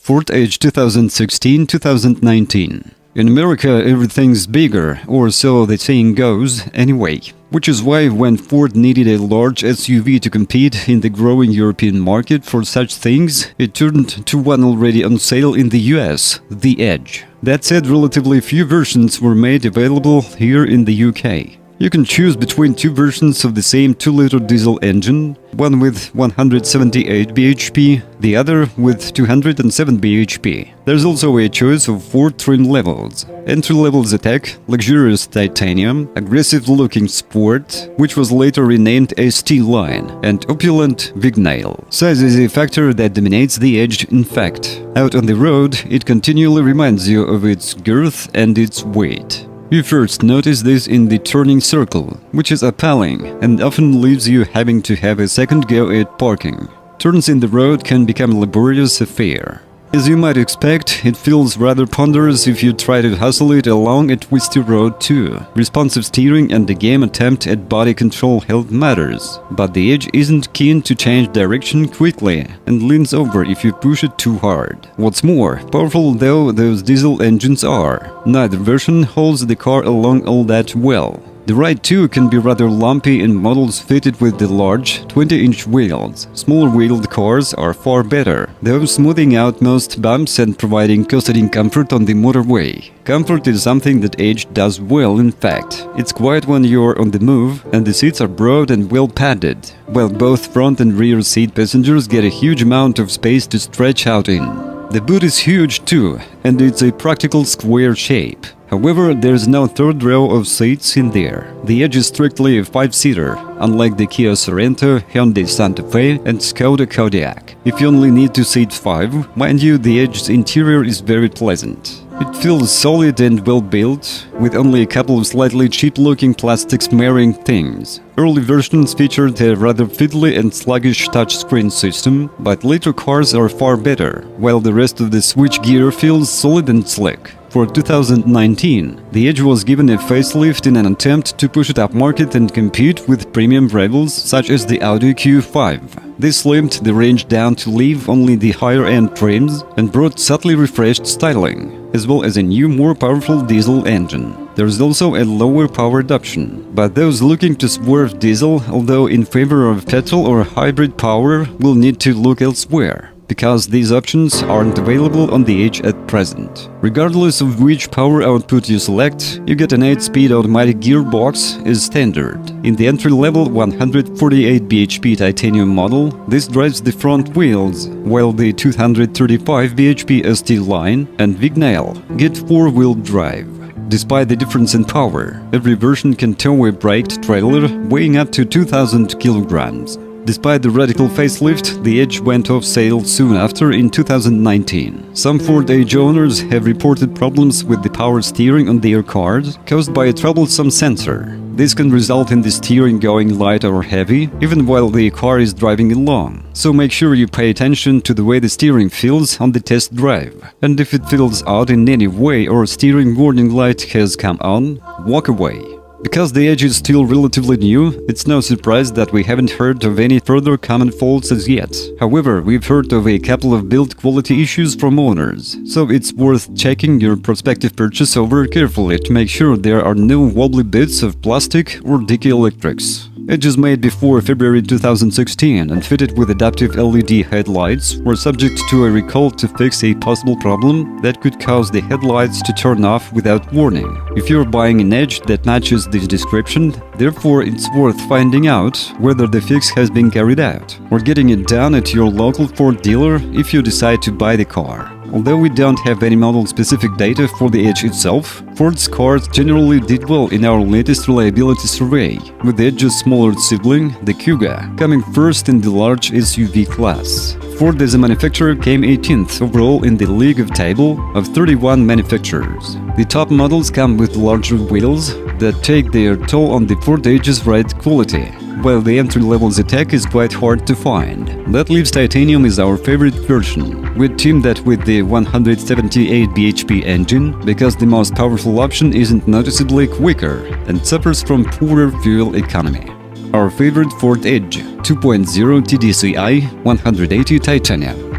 Ford Edge 2016-2019. In America, everything's bigger, or so the saying goes, anyway. Which is why when Ford needed a large SUV to compete in the growing European market for such things, it turned to one already on sale in the US, the Edge. That said, relatively few versions were made available here in the UK. You can choose between two versions of the same 2-liter diesel engine, one with 178 bhp, the other with 207 bhp. There's also a choice of 4 trim levels: entry-level Zetec, luxurious titanium, aggressive-looking Sport, which was later renamed ST Line, and opulent Vignail. Size is a factor that dominates the Edge, in fact. Out on the road, it continually reminds you of its girth and its weight. You first notice this in the turning circle, which is appalling and often leaves you having to have a second go at parking. Turns in the road can become a laborious affair. As you might expect, it feels rather ponderous if you try to hustle it along a twisty road too. Responsive steering and a game attempt at body control help matters, but the Edge isn't keen to change direction quickly and leans over if you push it too hard. What's more, powerful though those diesel engines are, neither version holds the car along all that well. The ride too can be rather lumpy in models fitted with the large 20-inch wheels. Smaller wheeled cars are far better, though smoothing out most bumps and providing custodian comfort on the motorway. Comfort is something that Edge does well, in fact. It's quiet when you're on the move, and the seats are broad and well padded, while both front and rear seat passengers get a huge amount of space to stretch out in. The boot is huge too, and it's a practical square shape. However, there's no third row of seats in there. The Edge is strictly a 5-seater, unlike the Kia Sorento, Hyundai Santa Fe and Skoda Kodiaq. If you only need to seat 5, mind you, the Edge's interior is very pleasant. It feels solid and well built, with only a couple of slightly cheap-looking plastic smearing things. Early versions featured a rather fiddly and sluggish touchscreen system, but later cars are far better, while the rest of the switchgear feels solid and slick. For 2019, the Edge was given a facelift in an attempt to push it upmarket and compete with premium rivals such as the Audi Q5. This slimmed the range down to leave only the higher-end trims and brought subtly refreshed styling, as well as a new, more powerful diesel engine. There's also a lower powered option, but those looking to swerve diesel, although in favor of petrol or hybrid power, will need to look elsewhere, because these options aren't available on the Edge at present. Regardless of which power output you select, you get an 8-speed automatic gearbox as standard. In the entry-level 148 bhp titanium model, this drives the front wheels, while the 235 bhp ST Line and Vignail get 4-wheel drive. Despite the difference in power, every version can tow a braked trailer weighing up to 2,000 kilograms. Despite the radical facelift, the Edge went off sale soon after in 2019. Some Ford Edge owners have reported problems with the power steering on their cars caused by a troublesome sensor. This can result in the steering going light or heavy, even while the car is driving along. So make sure you pay attention to the way the steering feels on the test drive. And if it feels odd in any way or steering warning light has come on, walk away. Because the Edge is still relatively new, it's no surprise that we haven't heard of any further common faults as yet. However, we've heard of a couple of build quality issues from owners, so it's worth checking your prospective purchase over carefully to make sure there are no wobbly bits of plastic or dicky electrics. Edge is made before February 2016 and fitted with adaptive LED headlights were subject to a recall to fix a possible problem that could cause the headlights to turn off without warning. If you're buying an Edge that matches this description, therefore it's worth finding out whether the fix has been carried out, or getting it done at your local Ford dealer if you decide to buy the car. Although we don't have any model-specific data for the Edge itself, Ford's cars generally did well in our latest reliability survey, with the Edge's smaller sibling, the Kuga, coming first in the large SUV class. Ford as a manufacturer came 18th overall in the league of table of 31 manufacturers. The top models come with larger wheels that take their toll on the Ford Edge's ride quality, while the entry-level Zetec is quite hard to find. That leaves Titanium as our favorite version. We'd team that with the 178 bhp engine, because the most powerful option isn't noticeably quicker and suffers from poorer fuel economy. Our favorite Ford Edge 2.0 TDCi 180 Titanium.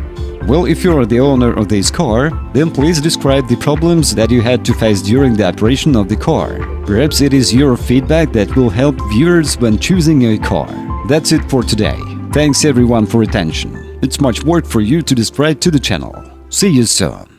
Well, if you're the owner of this car, then please describe the problems that you had to face during the operation of the car. Perhaps it is your feedback that will help viewers when choosing a car. That's it for today. Thanks everyone for attention. It's much work for you to subscribe to the channel. See you soon.